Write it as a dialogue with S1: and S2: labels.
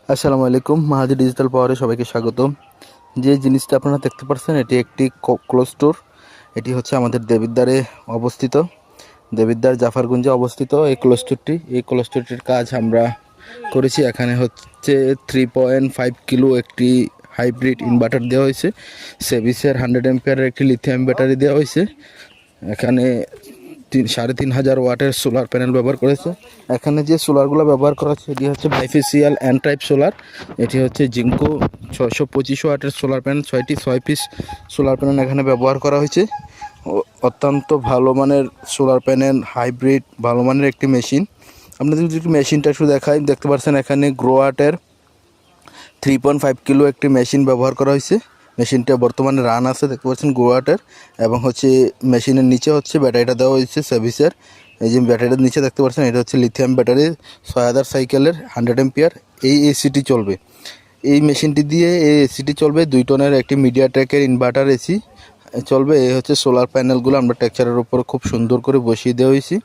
S1: আসসালামু আলাইকুম, মাহাদি ডিজিটাল পাওয়ারে সবাইকে স্বাগতম। যে জিনিসটা আপনারা দেখতে পাচ্ছেন এটি একটি ক্লোজ স্টোর। এটি হচ্ছে আমাদের দেবিদ্বারে অবস্থিত, দেবিদ্বার জাফরগঞ্জে অবস্থিত এই ক্লোজ স্টোরটির কাজ আমরা করেছি। এখানে হচ্ছে 3.5 কিলো একটি হাইব্রিড ইনভার্টার দেওয়া হয়েছে। সেভিসের 100 অ্যাম্পিয়ারের একটি লিথিয়াম ব্যাটারি দেওয়া হয়েছে। এখানে 3,500 ওয়াটের সোলার প্যানেল ব্যবহার করেছে। এখানে যে সোলারগুলো ব্যবহার করা হচ্ছে এটি হচ্ছে বাইফেসিয়াল এন টাইপ সোলার। এটি হচ্ছে জিঙ্কো 625 ওয়াটের solar panel, 6 piece solar panel এখানে ব্যবহার করা হয়েছে। অত্যন্ত ভালো মানের সোলার প্যানেল, হাইব্রিড ভালো মানের একটি মেশিন। আপনাদের যদি মেশিনটা একটু দেখাই, দেখতে পাচ্ছেন এখানে গ্রোয়াটের 3.5 কিলো একটি মেশিন ব্যবহার করা হয়েছে। মেশিনটা বর্তমানে রান আছে, দেখতে পাচ্ছেন গোয়াটের। এবং হচ্ছে মেশিনের নিচে হচ্ছে ব্যাটারিটা দেওয়া হয়েছে সেভিসের। এই যে ব্যাটারিটার নিচে দেখতে পাচ্ছেন এটা হচ্ছে লিথিয়াম ব্যাটারি 6000 সাইকেলের 100 অ্যাম্পিয়ার। এই এসিটি চলবে, এই মেশিনটি দিয়ে এই এসিটি চলবে। 2 টনের একটি মিডিয়াটেকের ইনভার্টার এসি চলবে। এই হচ্ছে সোলার প্যানেলগুলো আমরা টেক্সচারের উপর খুব সুন্দর করে বসিয়ে দেওয়া হয়েছি।